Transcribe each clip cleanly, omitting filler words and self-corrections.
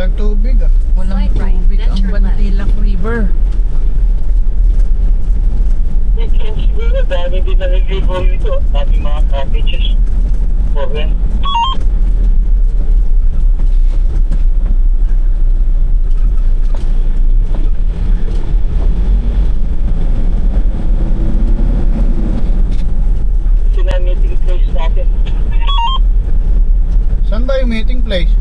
Walang tubig ah. Walang Slide right, tubig then ang turn left. Bantilak River. Siguro dami din naliligo ito. Dami mga cottages for rent. Sina meeting place natin. Saan ba yung meeting place?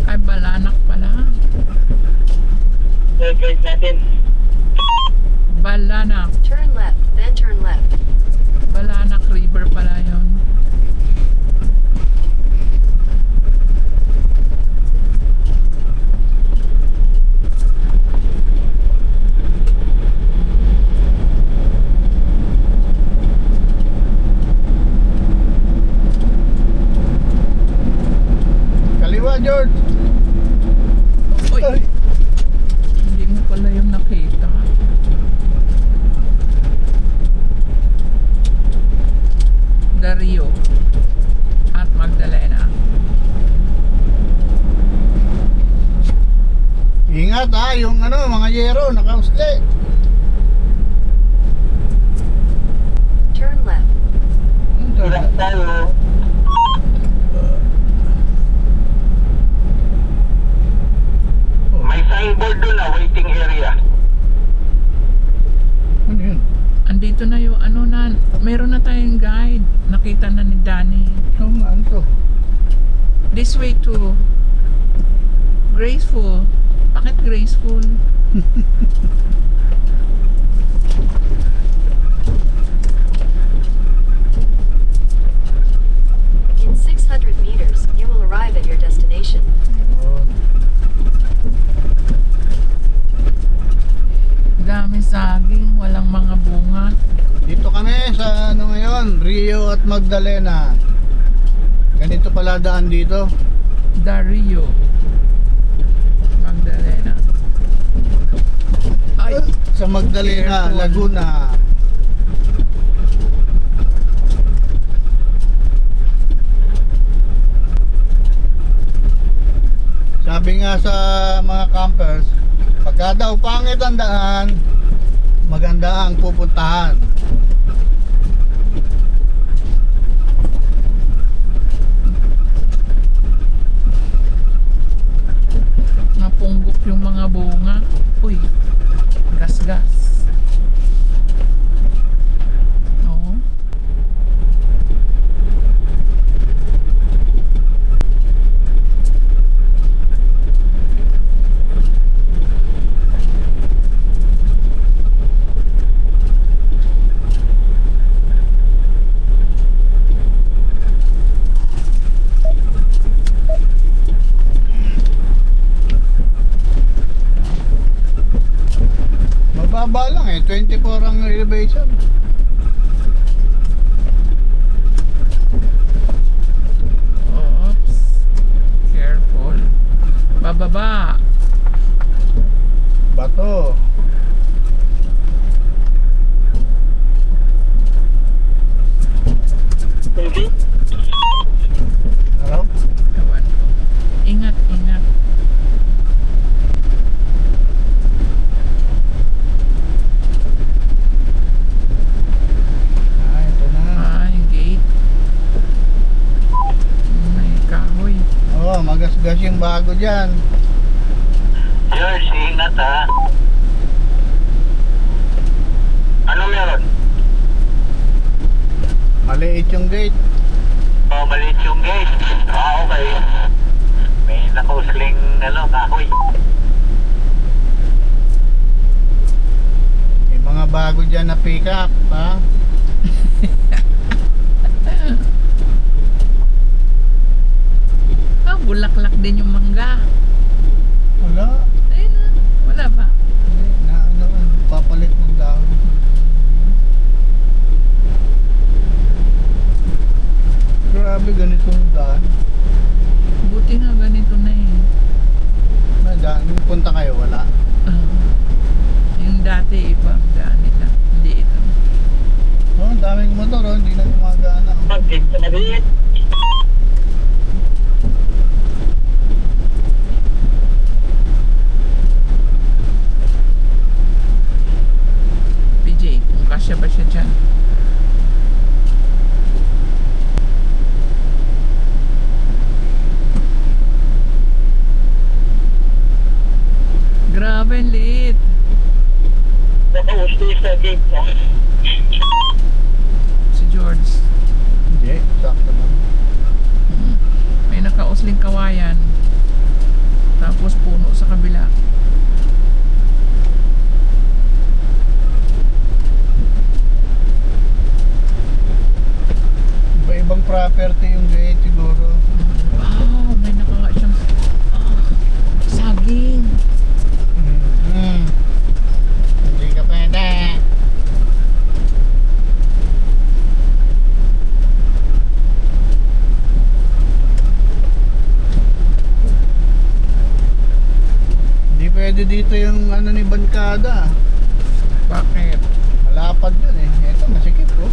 Ay, Balanak pala. Guide natin. Balanak. Turn left, then turn left. Balanak River pala yun. Kaliwa, George. Uy, Ay. hindi mo pala yung nakita. Dario at Magdalena. Ingat ha, yung ano, mga yero, nakausli. Turn left. Ilang tayo. May signboard doon na waiting area. Ano yun? Andito na yung ano na, meron na tayong guide. Nakita na ni Danny. Ano nga, ano to? This way to Graceful. Bakit Graceful? In 600 meters, you will arrive at your destination. Yun. Dami saging, walang mga bunga. Dito kami sa ano ngayon, Rio at Magdalena. Ganito pala daan dito. Dario. Magdalena. Ay, Sa Magdalena, Careful. Laguna. Sabi nga sa mga campers, pagka daw pangit ang daan, maganda ang pupuntahan. napunggok yung mga bunga. Uy, gas-gas. Oo. Mababa lang eh, 24 ang elevation. Oops. Careful. Bababa. Bato. Hindi. Araw? Kawan ko. Ingat, ingat. Ah, ito na. Ay, gate. May kahoy. Oh, magasgas yung bago dyan. George, ingat ha. Ano meron? Maliit yung gate. Oh, maliit yung gate. Ah, okay. May nakausling kahoy. May mga bago dyan na pick up, ha? Ah, bulaklak din yung mangga. Wala. Ayun na. Wala ba? Hindi, na ano, papalit ng dahon. Grabe, ganitong daan. Buti nga ganito na eh. May daan, punta kayo, wala. Maliit. PJ, kung kasya ba siya dyan? Grabe, ang liit. Nakausli sa gate mo. Si George. Hindi, sakto na. May nakausling kawayan. Tapos puno sa kabila. Iba-ibang property yung gate siguro. Wow, may nakawa siyang saging. Hindi ka pwede. Hindi pwede dito yung ano ni Bankada. Bakit? Malapad yun eh. Ito, masikip oh.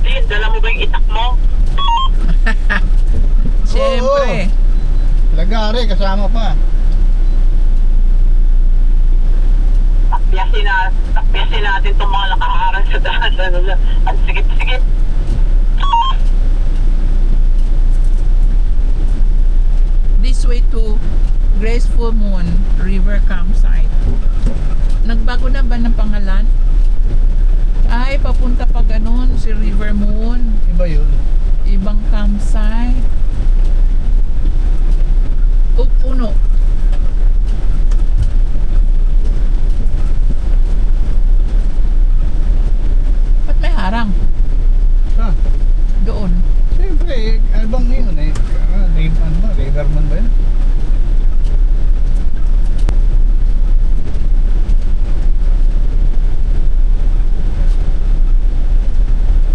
Tin, dala mo ba yung itak mo? Siyempre. Lagari, kasama pa. Takpiasin natin itong mga nakaharang sa daan. Ano na, ang sigit-sigit. This way to Graceful Moon River Campsite. Nagbago na ba ng pangalan? Ay, papunta pa ganun si River Moon. Iba yun. Ibang campsite. O, puno. Ba't may harang? Ah, Doon. siyempre, ano bang yun eh? Ano ba? Riverman ba yun?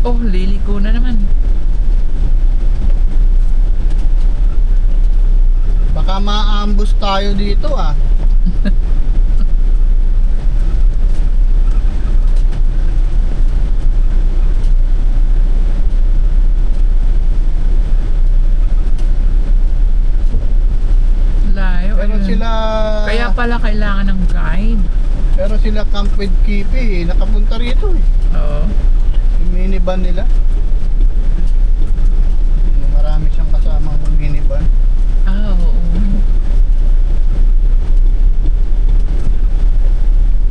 Oh, liliko na naman. Baka ma-ambush tayo dito ah. Layo. Pero ayun. sila... Kaya pala kailangan ng guide. Pero sila Camp with Kipi, nakapunta rito eh. Oo. Yung minivan nila. Marami siyang kasamang minivan. Ah, oo.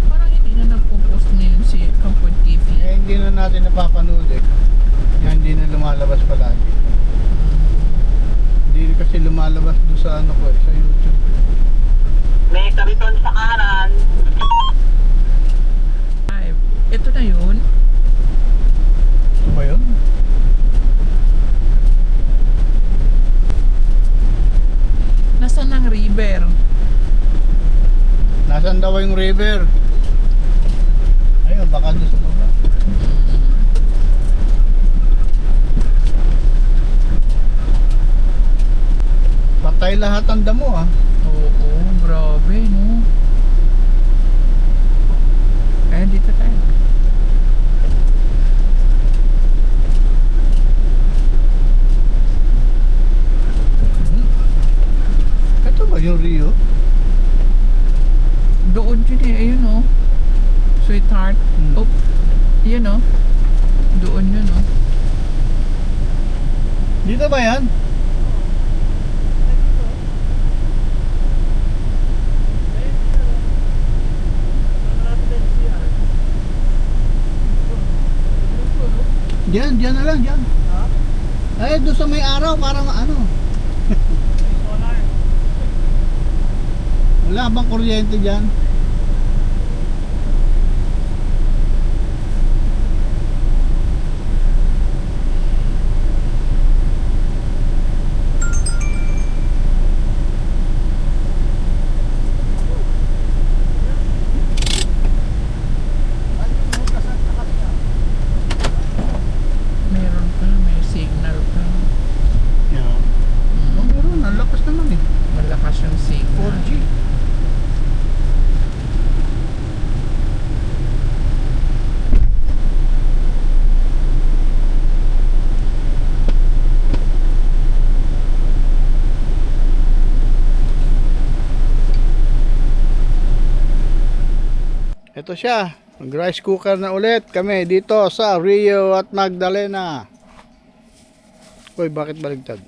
Parang hindi na nagpo-post ngayon si Comfort TV. Eh, hindi na natin napapanood eh. Yan, hindi na lumalabas palagi. Hindi kasi lumalabas doon sa ano ko eh, sa YouTube. May kariton sa kanan. Ay, ito na yun. Ito ba yun? Nasaan ang river? Nasaan daw yung river? Ayun, baka doon sa baba. Patay lahat ang damo ah. Oo, grabe, no? Eh, dito tayo. Ito ba yung Rio? Doon yun eh, ayun oh. Sweetheart. Oh, yun oh. Doon yun oh. Dito ba yan? Diyan na lang, diyan. Eh, doon sa may araw, parang ano. Wala bang kuryente diyan? Meron pa, may signal pa. Yeah. Oh, meron, ang lakas naman eh. Malakas yung signal. 4G. Ito siya. Mag-rice cooker na ulit kami dito sa Rio at Magdalena. Uy, bakit baligtad?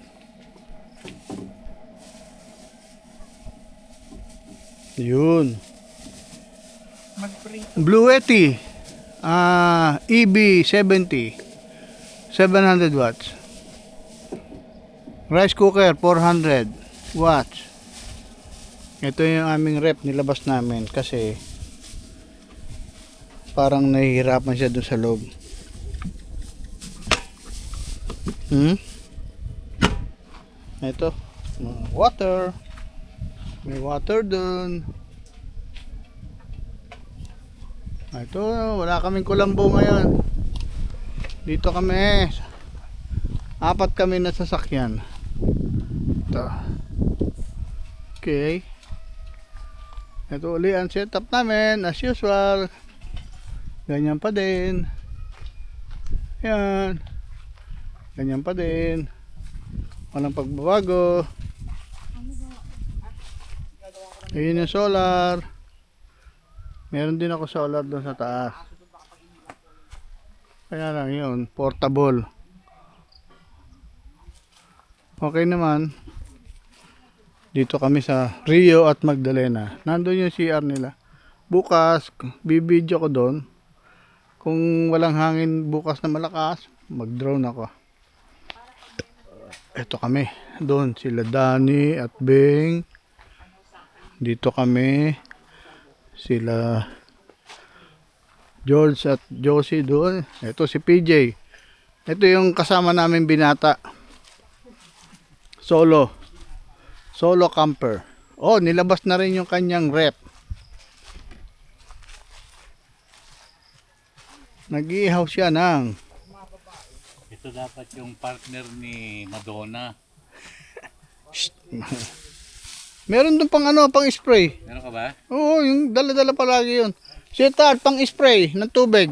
Yun. Mag-prito. Blue Yeti. EB70. 700 watts. Rice cooker 400 watts. Ito yung aming rep nilabas namin kasi parang nahihirapan siya doon sa loob. Ito, water. May water doon. Ito, wala kaming kulambo ngayon. Dito kami. 4 kami na sasakyan. Ito. Okay. Ito uli ang setup namin as usual. Ganyan pa din. Yan. Ganyan pa din. Walang pagbabago. Ayun yung solar. Meron din ako solar doon sa taas. Kaya lang yun, portable. Okay naman. Dito kami sa Rio at Magdalena. Nandun yung CR nila. Bukas, bibidyo ko doon. Kung walang hangin bukas na malakas, mag-drone ako. Ito kami. Doon sila Danny at Bing. Dito kami. Sila George at Josie doon. Ito si PJ. Ito yung kasama namin binata. Solo camper. Oh, nilabas na rin yung kanyang rep. Nag-iihaw siya ng Ito dapat yung partner ni Madonna. meron doon pang pang spray. Meron ka ba? Oo, yung dala-dala palagi yun. Sweetheart, pang spray ng tubig.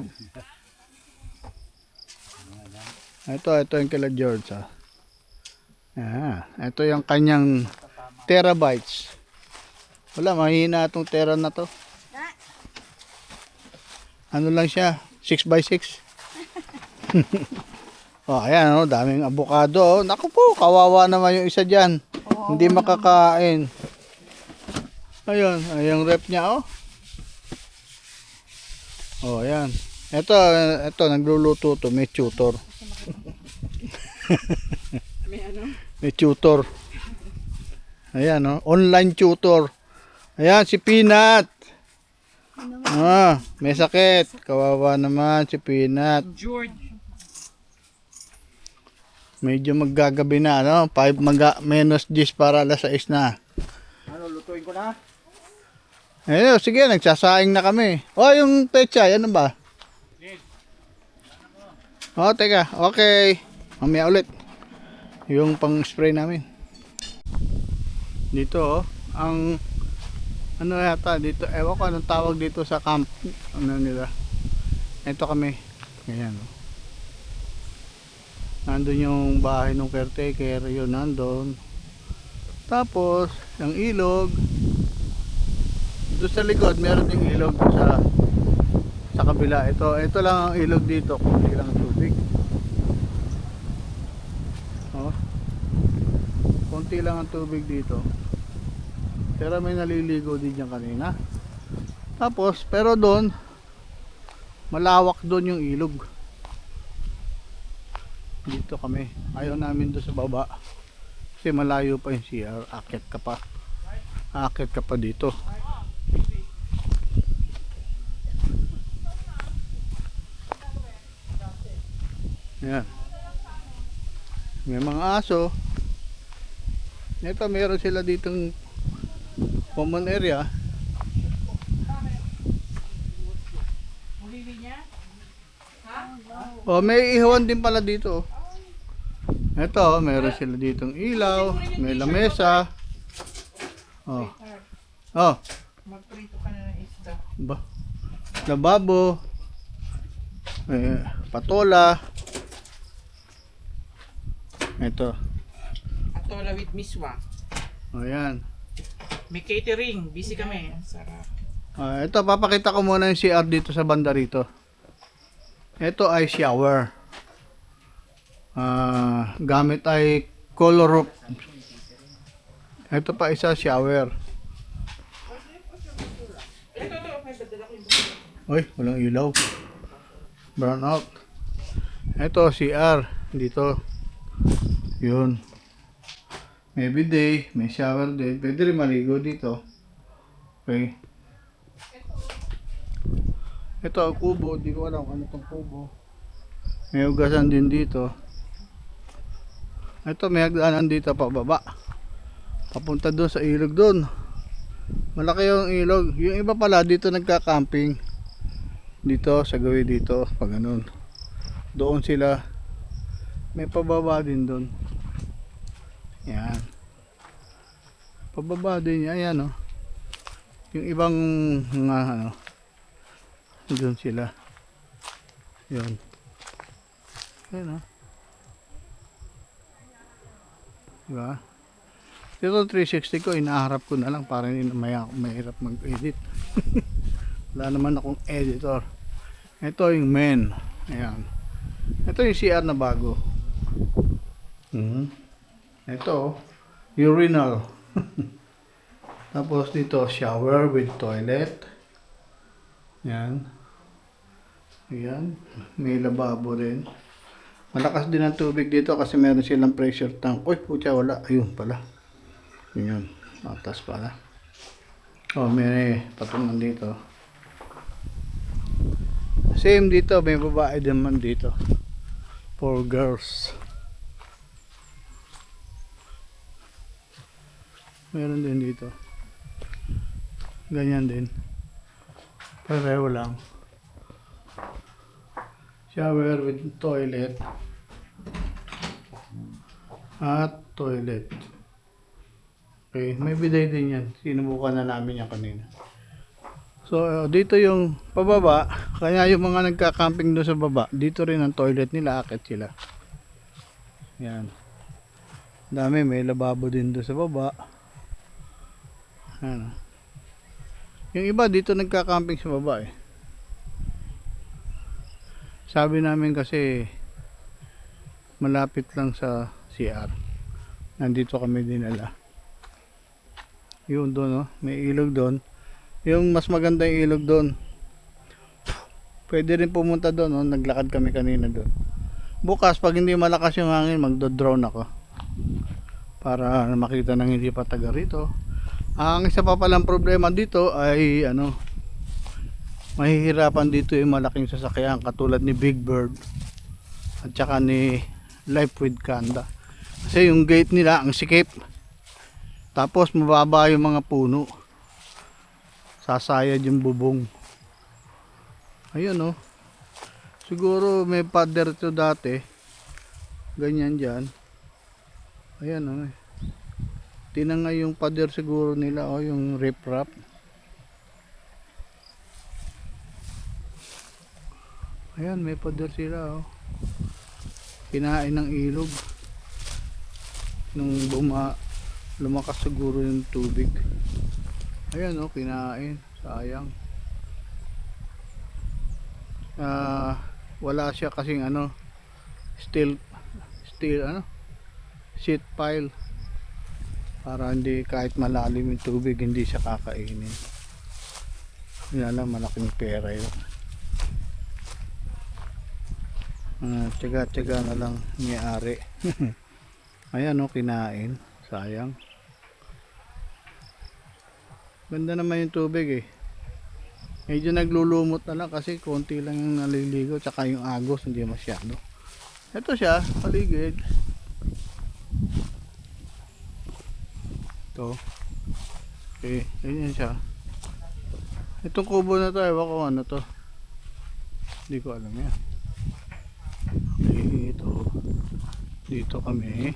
Ito yung kila George. Ito yung kanyang terabytes. Wala, mahina itong tera na to. Ano lang siya? 6x6. Oh, ayan, daming avocado. Naku po, kawawa naman yung isa dyan. Hindi makakain. Ayun, yung rep niya, Oh, ayan. Ito, nagluluto to. May tutor. May tutor. Ayan, online tutor. Ayan, si Peanut. May sakit. Kawawa naman si Peanut. George. Medyo maggagabi na, menos 10 para alas 6 na. Ano, lutuin ko na? Ayun, sige, nagsasaing na kami. Yung pecha, yan ba? Teka, okay. Mamaya ulit. Yung pang spray namin. Dito, ang yata dito, ewan ko anong tawag dito sa camp, nila. Ito kami. Ganyan, Nandun yung bahay ng caretaker, yun nandun. Tapos, yung ilog. Doon sa likod, meron ding ilog sa kabila. Ito lang ang ilog dito, kunti lang ang tubig. Kunti lang ang tubig dito. Pero may naliligo din dyan kanina. Tapos, pero doon, malawak doon yung ilog. Dito kami. Ayaw namin doon sa baba. Kasi malayo pa yung CR. Akit ka pa. Akit ka pa dito. Yan. May mga aso. Ito, meron sila ditong common area. May ihawan din pala dito. Ito, meron sila ditong ilaw, may lamesa. Magprito ka na ng isda. Lababo. May patola. Ito. Atola with miswa. Ayan. May catering. Busy kami. Sarap. Ito, papakita ko muna yung CR dito sa banda rito. Ito ay shower. Gamit ay color roof. Ito pa isa shower. Uy, walang ilaw. Brown out. Ito CR dito. Yun. May bidet, may shower din. Pwede rin maligo dito. Okay. Ito ang kubo, di ko alam kung ano itong kubo. May ugasan din dito. Ito may hagdanan dito pababa. Papunta doon sa ilog doon. Malaki yung ilog. Yung iba pala dito nagka-camping. Dito sa gawin dito pag ganun. Doon sila. May pababa din doon. Yan. Pababa din yan, yan oh. Yung ibang mga ano doon sila. Yun. Yan oh. Diba? Ito 360 ko, inaharap ko na lang para hindi na mahirap mag-edit. Wala naman akong editor. Ito yung main. Ayan. Ito yung CR na bago. Ito, urinal. Tapos dito, shower with toilet. Yan. Ayan. May lababo rin. Malakas din ang tubig dito kasi meron silang pressure tank. Uy, putya, wala. Ayun pala. Yun. Atas pala. Oh, may patungan dito. Same dito. May babae din man dito. For girls. Meron din dito. Ganyan din. Pareho lang. Shower with toilet. At toilet. Okay, may bidet din yan. Sinubukan na namin yan kanina. So, dito yung pababa. Kaya yung mga nagka-camping doon sa baba, dito rin ang toilet nila. Akit sila. Yan. Dami, may lababo din doon sa baba. Ano. Yung iba dito nagka-camping sa baba eh. Sabi namin kasi malapit lang sa CR. Nandito kami dinala. Yun doon oh, may ilog doon. Yung mas maganda yung ilog doon. Pwede rin pumunta doon oh, naglakad kami kanina doon. Bukas pag hindi malakas yung hangin, magdo-drone ako. Para makita ng hindi pa taga rito. Ang isa pa palang problema dito ay ano, mahihirapan dito yung malaking sasakyan katulad ni Big Bird at saka ni Life with Kanda. Kasi yung gate nila ang sikip. Tapos mababa yung mga puno. Sasayad yung bubong. Ayun oh. Siguro may pader to dati. Ganyan dyan. Ayan oh. Tinangay yung pader siguro nila oh, yung riprap. Ayan, may pader sila oh. Kinain ng ilog. Nung lumakas siguro yung tubig. Ayan oh, kinain. Sayang. Wala siya kasing ano, steel ano, sheet pile. Para hindi kahit malalim yung tubig hindi siya kakainin. Yun lang, malaking pera yun. Tiyaga-tiyaga na lang may-ari. Ayan o, kinain. Sayang. Ganda naman yung tubig eh. Medyo naglulumot na lang kasi konti lang yung naliligo. Tsaka yung agos hindi masyado. Ito siya, paligid. Ito. Okay, ganyan siya. Itong kubo na to, ewan ko ano to. Hindi ko alam yan. Okay, ito. Dito kami.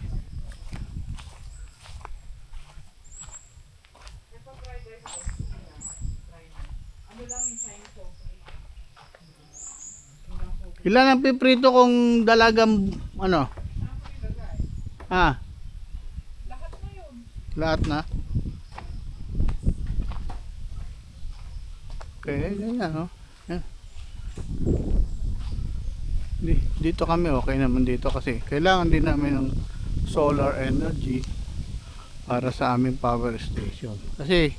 Ilan ang piprito kung dalagang ano? Ah. Lahat na. Okay, ganyan, oh. Yan. Dito kami okay naman dito kasi kailangan din namin ng solar energy para sa aming power station. Kasi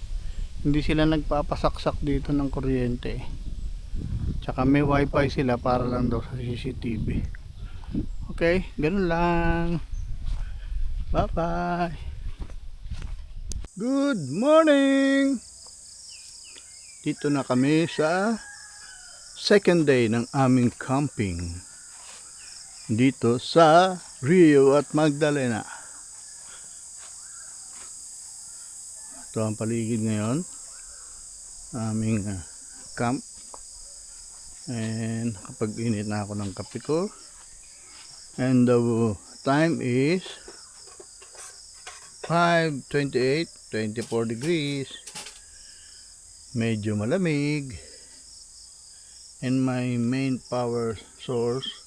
hindi sila nagpapasaksak dito ng kuryente. Tsaka may wifi sila para lang daw sa CCTV. Okay, ganun lang. Bye bye. Good morning. Dito na kami sa second day ng aming camping dito sa Rio at Magdalena. Ito ang paligid ngayon aming camp, and kapag init na ako ng kape ko, and the time is 5:28, 24 degrees, medyo malamig, and my main power source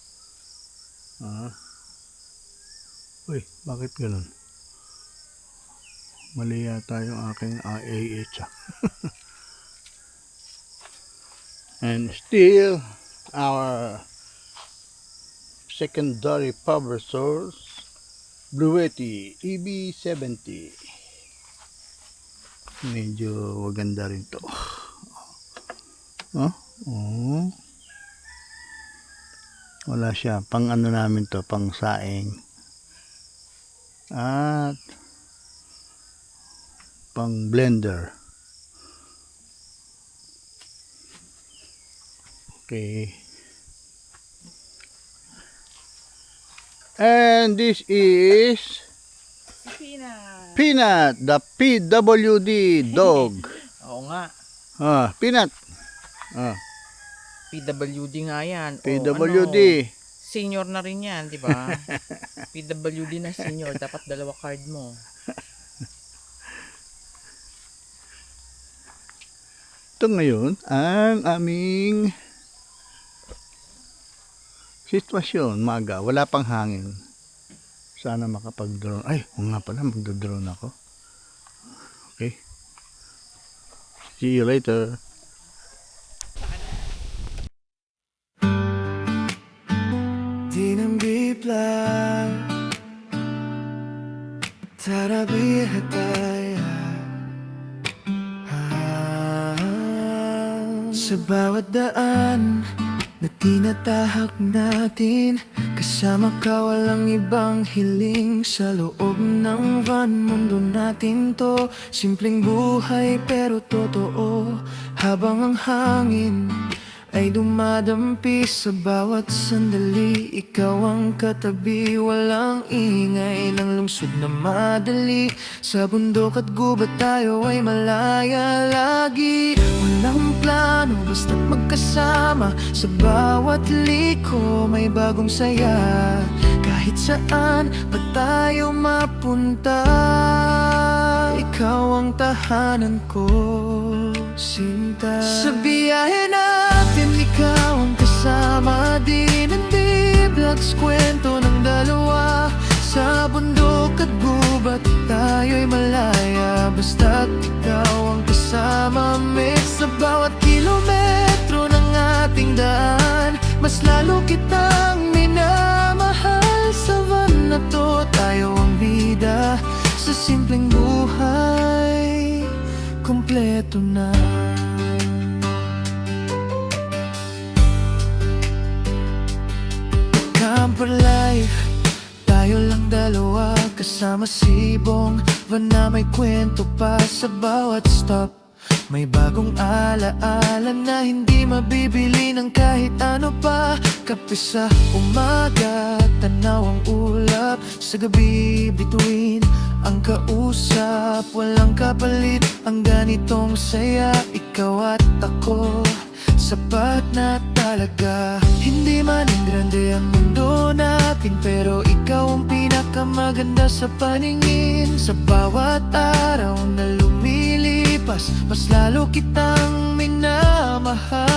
uy, bakit ganun? Mali yata yung aking IAH and still our secondary power source, Bluetti EB70. Medyo maganda rin to. Oh. Wala siya, pang ano namin to, pang saing at pang blender. Okay, and this is Peanut, the PWD dog. Oo nga, Peanut. PWD nga yan. PWD. Senior na rin yan, di ba? PWD na senior, dapat dalawa card mo. Ito ngayon ang aming sitwasyon. Maga, wala pang hangin. Sana makapag-drone. Ay, nga pala, magdo-drone ako. Okay. See you later. Di nang bigla Tarabi hataya Sa bawat daan na tinatahak natin, kasama ka walang ibang hiling. Sa loob ng van, mundo natin to. Simpleng buhay pero totoo. Habang ang hangin ay dumadampi sa bawat sandali, ikaw ang katabi, walang ingay ng lungsod na madali. Sa bundok at gubat tayo ay malaya lagi. Walang plano, basta't magkasama. Sa bawat liko may bagong saya. Kahit saan pa tayo mapunta, ikaw ang tahanan ko, sinta. Sa biyahe natin, ikaw ang kasama. Di nandiblags kwento ng dalawa. Sa bundok at gubat tayo'y malaya. Basta't ikaw ang kasama. Mix sa bawat kilometro ng ating daan, mas lalo kitang minamahal. Sa van na to, tayo ang bida. Sa simpleng buhay, kumpleto na. Camper life, tayo lang dalawa. Kasama si Bong, van na may kwento pa sa bawat stop. May bagong alaala na hindi mabibili ng kahit ano pa. Kape sa umaga, tanaw ang ulap. Sa gabi, bituin ang kausap. Walang kapalit ang ganitong saya. Ikaw at ako, sapat na talaga. Hindi man ang grande ang mundo natin, pero ikaw ang pinakamaganda sa paningin. Sa bawat araw na lumilipas, mas lalo kitang minamahal.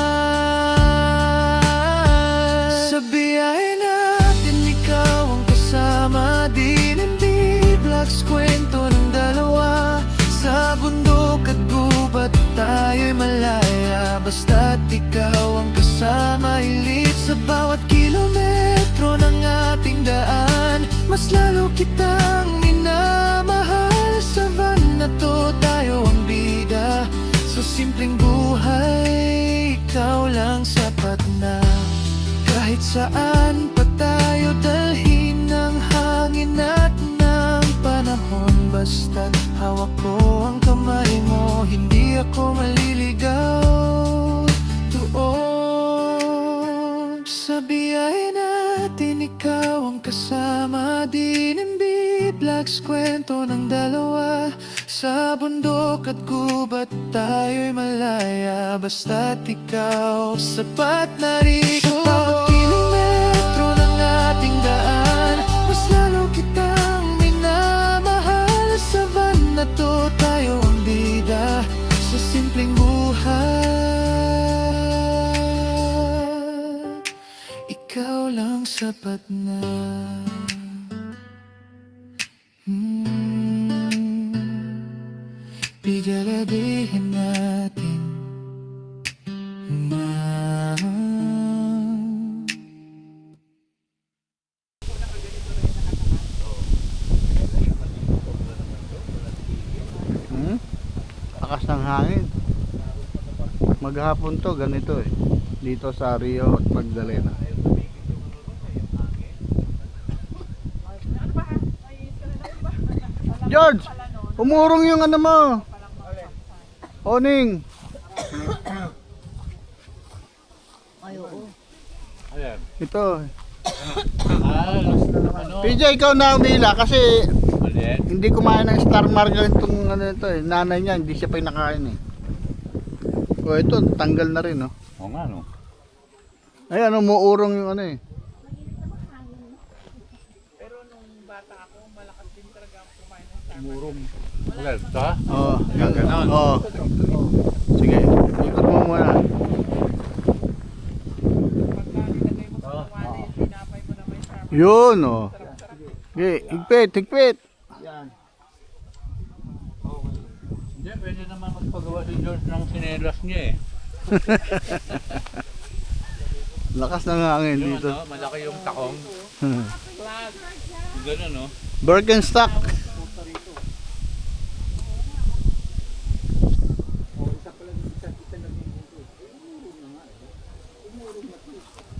Sa biyahe natin, ikaw ang kasama. Di nandiblags kwento ng dalawa. Sa bundok at gubat tayo'y malaya. basta't ikaw ang kasama. Hilit sa bawat kilometro ng ating daan, mas lalo kitang minamahal. Sa van na to tayo ang bida, sa simpleng buhay ikaw lang sapat na. Kahit saan pa tayo dalhin ng hangin at ng panahon, basta't hawak ko ang kamay mo, hindi ako maliligaw doon. Sa biyahe natin ikaw ang kasama, DNB Vlogs, kwento ng dalawa. Sa bundok at gubat tayo'y malaya, basta't ikaw sapat na rito. Sa bawat kilometro ng ating daan, mas lalo kitang minamahal. Sa van na to tayo ang bida, sa simpleng buhay ikaw lang sapat na. Bigalabihin natin na Lakas ng hangin. Maghapon to, ganito eh. Dito sa Rio at Magdalena. George! Umurong yung ano mo. Oning. Ito. PJ, ikaw na umila kasi hindi kumain ng Star Margarine itong ano ito eh. Nanay niya, hindi siya pa nakain eh. O ito, tanggal na rin, no? Oo nga, no? Ayan, umuurong yung ano eh. Pero nung bata ako, malakas din talaga ako kumain ng Starbucks. Murong. Wala, ito ha? Oo. Yan, ganon. Oo. Sige, ikot mo muna. Pagka nilagay mo sa kawali, tinapay mo na may Starbucks. Yun, oh. Okay, higpit, higpit. Hindi, pwede naman magpagawa si George ng sinelas niya eh. Lakas ng hangin Yung dito. ano, malaki yung takong. Gano'n, no? Birkenstock.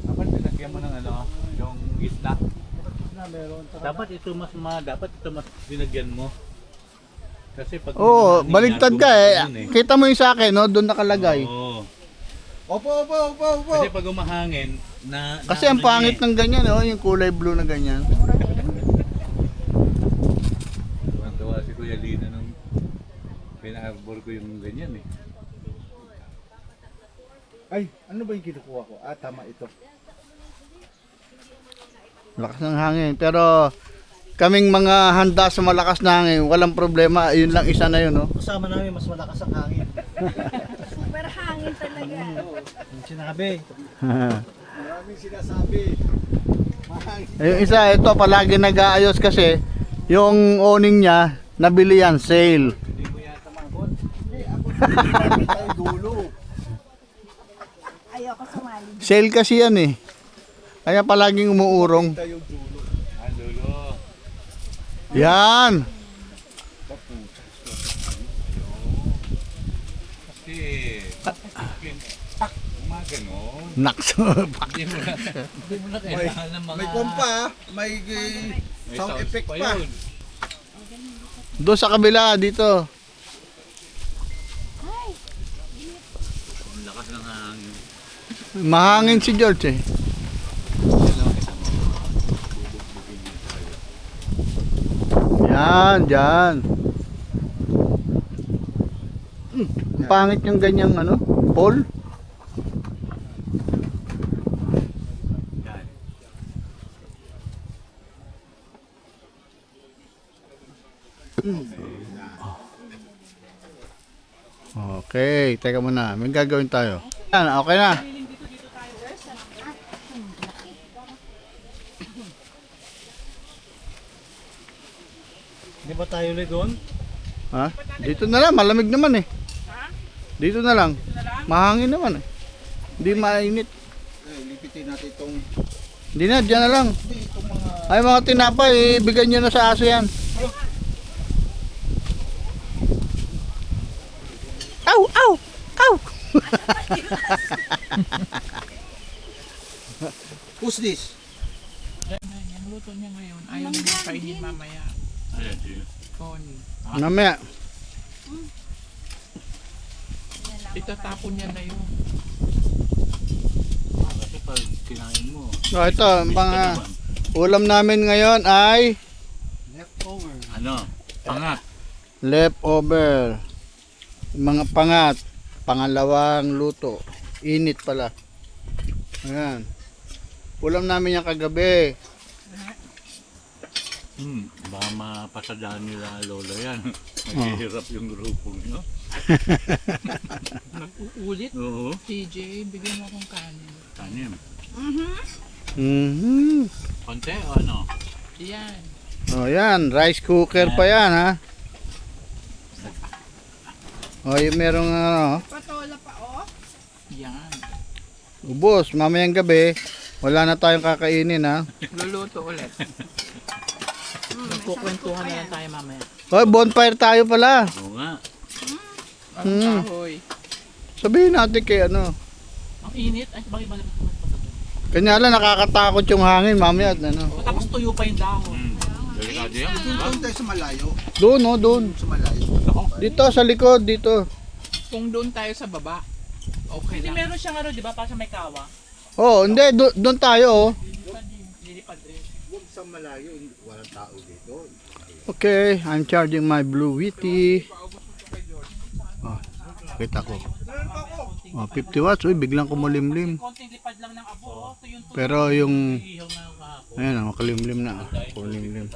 Dapat dinagyan mo ng ano, yung gitna. Dapat ito mas dinagyan mo. Kasi pag Oo, hinahangin baligtad yan, ka eh. gumagano Kita mo yung sa akin, no? Doon nakalagay. Oo. Opo. Kasi pag umahangin, Kasi ang pangit ng ganyan, no? Yung kulay blue na ganyan. Tuwan-tuwa si Kuya Lina nung pina-arbor ko yung ganyan eh. Ay, ano ba yung kinukuha ko? Ah, tama ito. Lakas ng hangin. Pero kaming mga handa sa malakas na hangin, walang problema. Yun lang isa na yun, no? Kasama namin mas malakas ang hangin. Super hangin talaga. Yung sinabi. Maraming sinasabi. Mahangin. Yung isa, ito palagi nag-aayos kasi yung owning niya, nabili yan, sale. Tayo dulo. Ayoko sumali. Sale kasi yan eh. Kaya palaging umuurong. Tayo dulo. Lolo. Yan! Kasi, gumagano. Nakso. Hindi mo na kailangan ng mga... May kompa, may may sound effect pa. yun. Doon sa kabila, dito. Ang lakas ng hangin. Mahangin si George eh. Yan, dyan. Ang pangit yung ganyang ano, pole. Okay, teka muna. May gagawin tayo. Yan, okay na. Di ba tayo ulit doon? Ha? Dito na lang, malamig naman eh. Dito na lang. Na lang? Mahangin naman eh. Hindi mainit. Lipitin natin itong Hindi na, dyan na lang. Ay mga tinapay, ibigay nyo na sa aso yan. Aw! Aw! Aw! Who's this? Ang luto niya ngayon. Ayaw niya kainin mamaya. Connie. Namaya. Itatapon niya na yun. Kasi pag kinain mo, So ito, ang mga ulam namin ngayon ay Leftover. ano, pangat. leftover. Mga pangat. Pangalawang luto. Init pala. Ayan. Ulam namin yung kagabi. Baka mapasadaan nila lola yan. Maghihirap yung grupo nyo. Nag-uulit. Oo. TJ, bigyan mo akong kanin. Tanim. Mhm. Konti o ano? Yan. Oh, yan. Rice cooker pa yan, ha? Oh, yung merong ano, Patola pa, oh. Yan. ubos. Mamayang gabi, wala na tayong kakainin, ha? Luluto ulit. Magkukwentuhan na lang tayo mamaya. Oh, bonfire tayo pala. Oo nga. Ang kahoy. Sabihin natin kay ano. Ang init. Ay, bakit ba naman Kanya lang, nakakatakot yung hangin, mamaya, ano. tapos tuyo pa yung dahon. Delikado yan. Doon tayo sa malayo. Doon, oh, doon. Sa malayo. Dito, sa likod, dito. Kung doon tayo sa baba, okay lang. Meron siyang ano, di ba? Para sa may kawa. Oh, hindi, doon tayo, oh. Lilipad rin. Huwag sa malayo. Walang tao dito. Okay, I'm charging my Blue Witty. Oh, kita ko. Oh, 50 watts, uy, biglang kumulimlim. Konting lipad lang ng abo. Ito yung Pero yung, ihaw na kahapon. ayan, oh, kalimlim na. Kulimlim.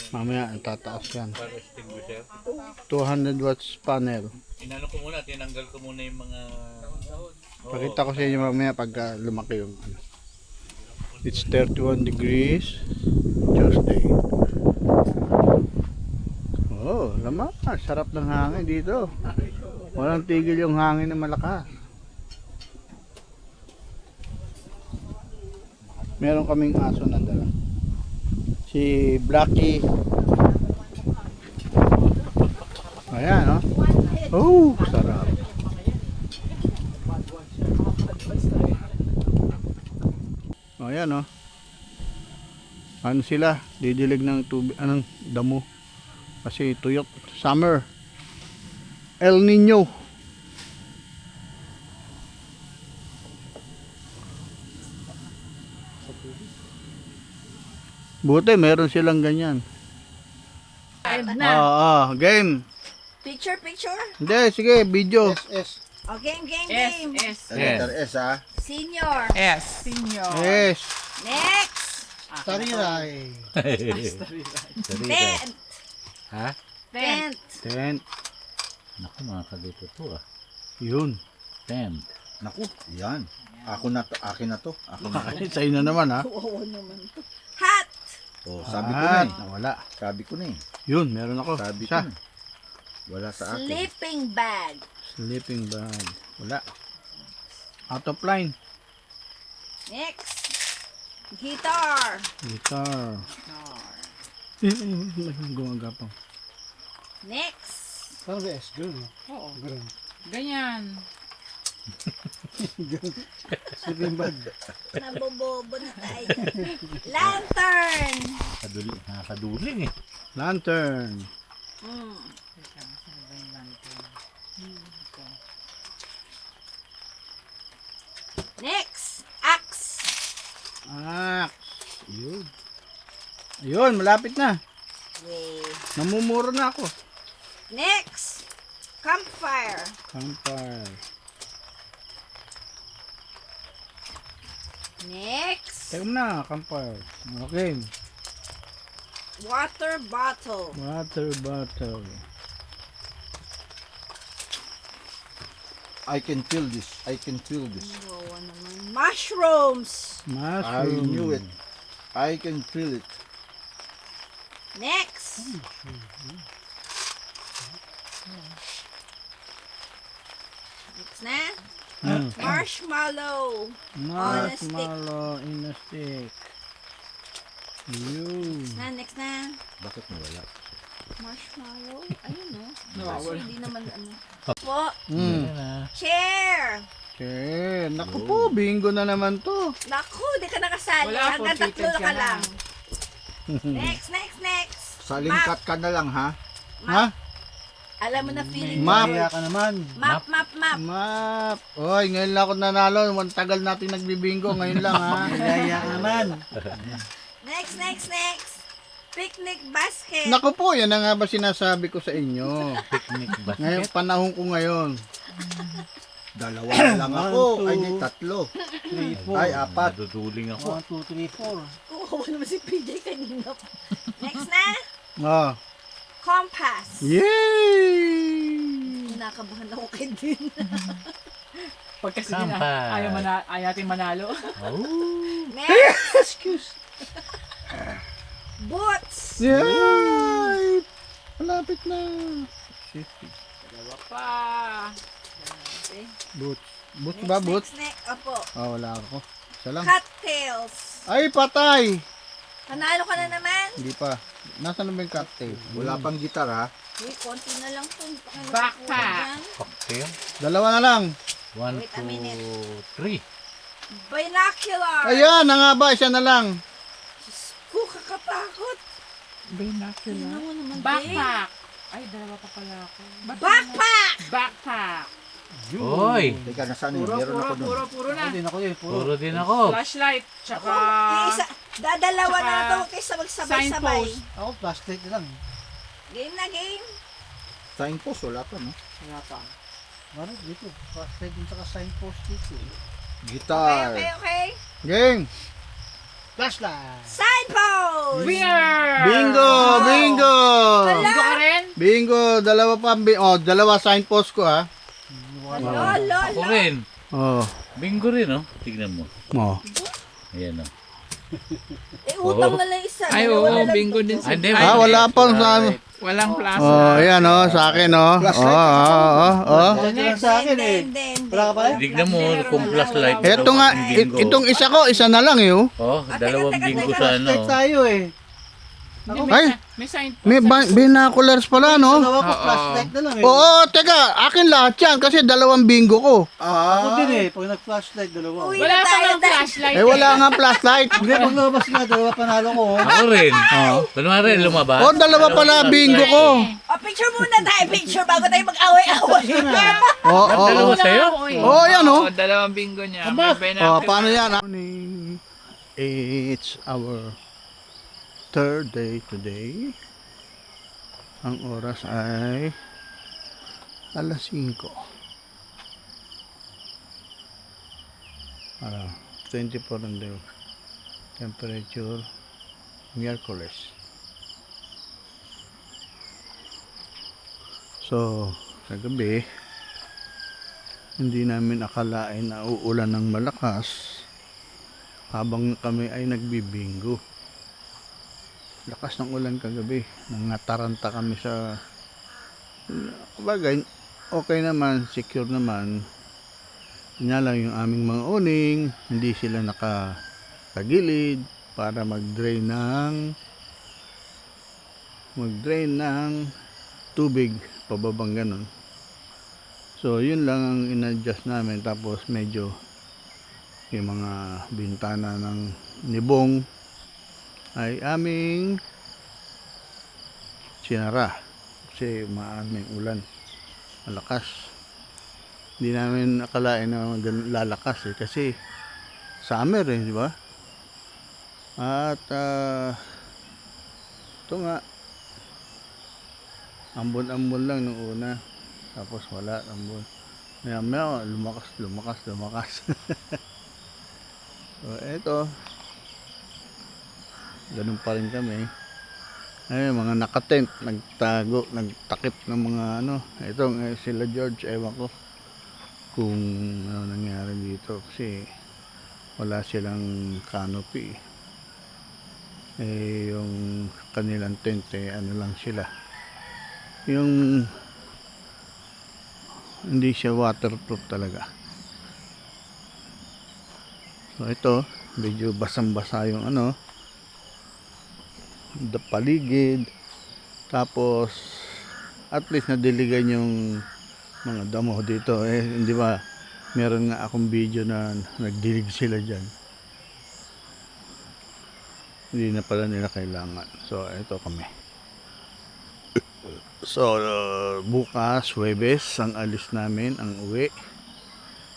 Mamaya, tataas yan. 200 watts panel. Inano ko muna, tinanggal ko muna yung mga... Pakita ko sa inyo mamaya pag lumaki yung ano. It's 31 degrees Tuesday. Oh, lamang. Sarap ng hangin dito. Walang tigil yung hangin na malakas. Meron kaming aso na dala. Si Blackie. Ayan, oh. Oh, sarap. Oh, ayan, oh. Ano sila? Didilig ng tubig, anong damo. Kasi tuyok. Summer. El Nino. Buti, meron silang ganyan. Game. Picture, picture. Hindi, sige, video. S. Oh, game, game, S, game. S, Letter S, ha? Senior. S. Senior. Yes. Next. Tariray. Tent. Ha? Tent. Tent. Naku, mga kalito to ah. Yun. Tent. Naku, yan. Ako na to, akin na to. Ako na to. Sa'yo na naman, ha? Hat. Oh, sabi ko na eh. Nawala. Sabi ko na eh. Yun, meron ako. Sabi ko Isa. na. Wala sa akin. Sleeping bag. Sleeping bag. Wala. Out of line. Next. Guitar. Guitar. Gumagapang. Next. Parang S, gano'n. Oo. Ganyan. Sleeping bag. Nabobobo na tayo. Lantern. Nakakaduling eh. Lantern. Mm. Next. Axe. Yun. Ayun, malapit na. Yay. Namumuro na ako. Next. Campfire. Campfire. Next. Teka mo na, campfire. Okay. Water bottle. Water bottle. I can feel this. I can feel this. Wawa naman. Mushrooms. I Mushroom. knew it. I can feel it. Next. Next na. Hmm. Marshmallow. Marshmallow in a stick. Yun. Next na. Bakit nawala? Marshmallow. Ayun no. Nawawala. Hindi naman ano. Po. Mm. Chair. Okay. Naku po, bingo na naman to. Naku, di ka nakasali. Wala, Hanggang forfeited 3 ka ka na. lang. Next. Salingkat ka na lang ha. Ha? Alam mo na feeling Map. mo. ka naman. Map. Map. Oy, ngayon lang ako nanalo. Tagal natin nagbibingo. Ngayon lang ha. Kaya ka naman. Next. Picnic basket. Naku po, yan na nga ba sinasabi ko sa inyo. Picnic ba? Ngayon, panahon ko ngayon. Dalawa na lang ako. Ay, di, 3. Ay, 4. Naduduling ako. 1, 2, 3, 4. Oo, naman si PJ kanina. Next na. Oh. Compass. Yay! Nakabahan ako kay Din. Pag kasi Sampa. ayaw natin manalo. Next. Excuse. Boots. Yay! Malapit na. Dalawa pa. Boots. Boots ba? Boots? Next. Opo. Oh, wala ako. Isa lang. Cocktails. Ay, patay! Panalo ka na naman. Hindi pa. Nasaan na ba yung cocktail? Wala pang gitar ha. Uy, konti na lang to. Backpack. Cocktail. Dalawa na lang. 1, Wait a minute. 2, 3. Binocular. Ayan, na nga ba? Isa na lang. Kakatakot. Binocular. Ano naman, Backpack. Ay, dalawa pa pala ako. Backpack. Backpack. Hoy! Teka, nasaan yun? Meron ako doon. Puro na. Puro din ako. Flashlight. Tsaka Isa, dadalawa Tsaka na to kaysa magsabay-sabay. signpost. Ako, plastic na lang. Game na game. Signpost, wala pa no? Wala pa. Ano dito? Plastic din saka signpost dito. Okay. Gitar. Gang! Flashlight. Signpost. Winner! Bingo! Bingo! Bingo ka rin? Bingo! Dalawa pa. Dalawa signpost ko ha. Lolo. Ako rin. Oh. Bingo rin, oh. Tignan mo. Oh. Ayan, oh. Utang na lang isa. Ay, Dalawa oo. na lang Bingo to. din Hindi, si Ah, wala pang sa ano. Walang plaza. Oh, ayan oh, sa akin oh. Oh. Sa akin eh. Hindi. Tignan mo kung flashlight. Ito nga, Bingo. itong isa ko, isa na lang eh oh. Oh, dalawang teka, bingo teka. sa ano. Tayo eh. Ay, May sign po. may binoculars pala no? Dalawa ko Oo. flashlight na lang eh. Oo, teka, akin lahat yan kasi dalawang bingo ko. Ako din eh. Pag nag-flashlight, dalawa. Uwi Wala na pa tayo ng dahil. flashlight. Eh wala nga flashlight. Hindi, pag lumabas nga, dalawa panalo ko. Oh. Ako rin. Kunwari, lumabas. Oh, dalawa pala bingo ko. O, picture muna tayo. Picture bago tayo mag-away-away. Oo, oo. Dalawa sa'yo? Oh, yan oh. Dalawang bingo niya. Oh, May binocular. paano yan? It's our third day today. Ang oras ay alas 5. 24 ang day. Temperature Miyerkules. So, sa gabi, hindi namin akalain na uulan ng malakas habang kami ay nagbibingo. Lakas ng ulan kagabi. Nangataranta kami sa bagay. Okay naman, secure naman. Yun lang yung aming mga uning, hindi sila nakagilid para mag-drain ng tubig pababang ganun. So yun lang ang in-adjust namin, tapos medyo yung mga bintana ng nibong ay aming sinara kasi maaming ulan, malakas. Hindi namin akalain na lalakas eh, kasi summer eh, di ba? At ito nga, ambon-ambon lang nung una, tapos wala, ambon. Maya lumakas. So eto, ganun pa rin kami. Ay, mga nakatent, nagtago, nagtakip ng mga ano. Ito, sila George, ewan ko kung ano nangyari dito kasi wala silang canopy. Eh, yung kanilang tent, ano lang sila. Yung Hindi siya waterproof talaga. So ito, medyo basang-basa yung ano, paligid. Tapos at least nadiligan yung mga damo dito. Hindi ba meron nga akong video na nagdilig sila dyan. Hindi na pala nila kailangan. So ito kami. So bukas Huwebes ang alis namin, ang uwi.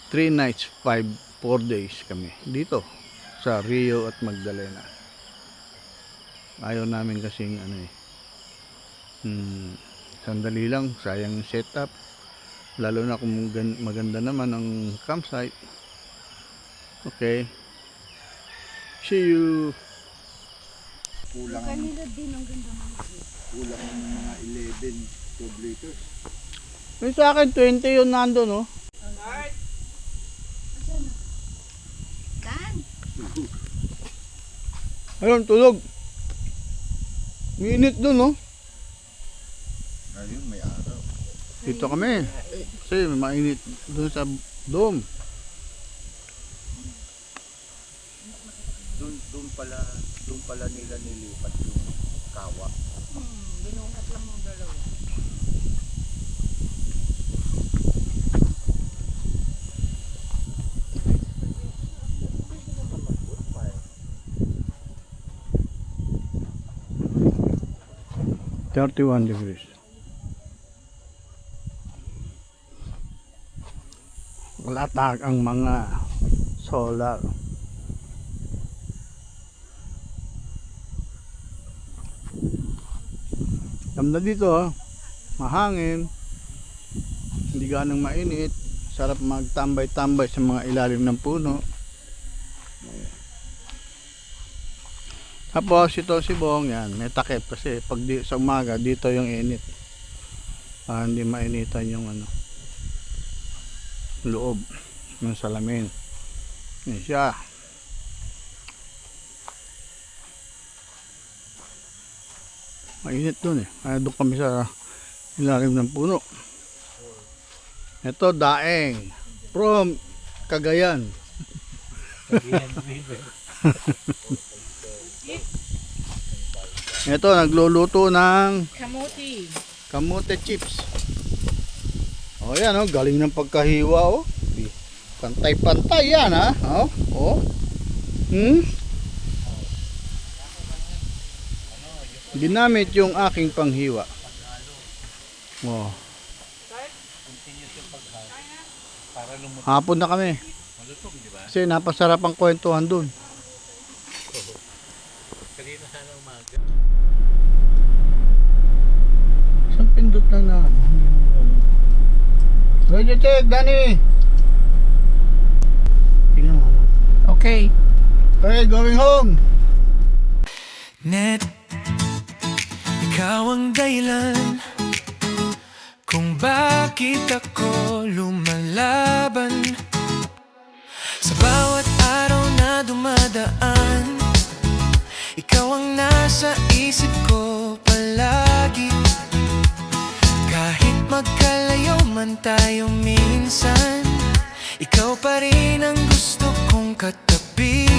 3 nights 4 days kami dito sa Rio at Magdalena. Ayaw namin kasing ano sandali lang, sayang yung setup, lalo na kung maganda naman ang campsite. Okay, see you. Kulang ng mga 11 liters. Yung sa akin 20 yun nando, no? Dan. Ayun, tulog. Minute dun, no? Ayun, may araw. Dito kami. Kasi mainit dun sa dome. Doon pala nila nilipat yung kawa. Binungat lang yung dalawa. $31. Latag ang mga solar. Ganda dito, mahangin, hindi ganang mainit, sarap magtambay-tambay sa mga ilalim ng puno. Tapos ito si Bong, yan, may takip kasi pag sa umaga dito yung init. Hindi mainitan yung ano, loob ng salamin. Yan siya. Mainit dun kaya doon kami sa ilalim ng puno. Ito daeng from Cagayan. Ito nagluluto ng kamote chips. Oh yan, galing ng pagkahiwa. Pantay-pantay yan, ha. Ginamit yung aking panghiwa. Hapon na kami. Kasi napasarap ang kwentuhan dun. Isang pindot lang na. Ready check, Danny. Tingnan mo. Okay. Okay, going home. Net, ikaw ang dahilan kung bakit ako lumalaban sa bawat araw na dumadaan. Ikaw ang nasa isip ko palagi, kahit magkalayo man tayo minsan. Ikaw pa rin ang gusto kong katabi.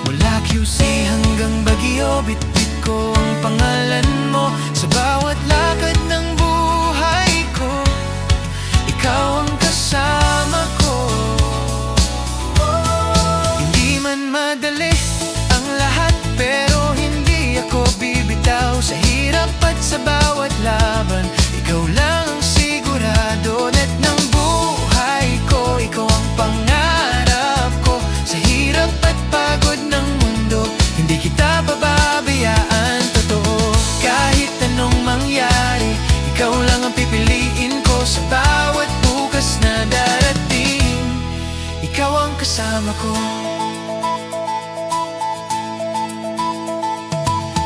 Mula QC hanggang Baguio, bitbit ko ang pangalan mo sa bawat lakad ng buhay ko. Ikaw ang kasama ko. Hindi man madali ang lahat, pero hindi ako bibitaw sa hirap at sa bawat laban. Ikaw lang ang sigurado net ng buhay ko. Ikaw ang pangarap ko sa hirap at pagod ng mundo. Hindi kita pababayaan, totoo. Kahit anong mangyari, ikaw lang ang pipiliin ko sa bawat bukas na darating. Ikaw ang kasama ko.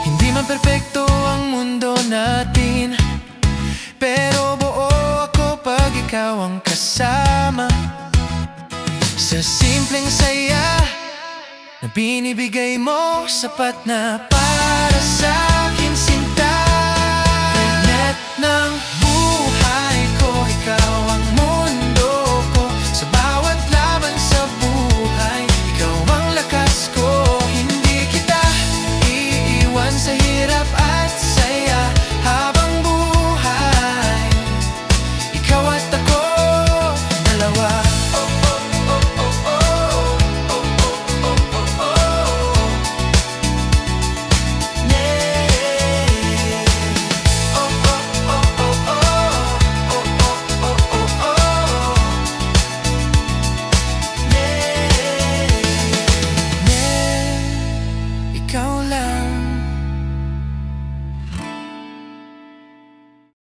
Hindi man perpekto ang mundo natin, pero buo ako pag ikaw ang kasama. Sa simpleng saya na binibigay mo, sapat na para sa akin, sinta. Net ng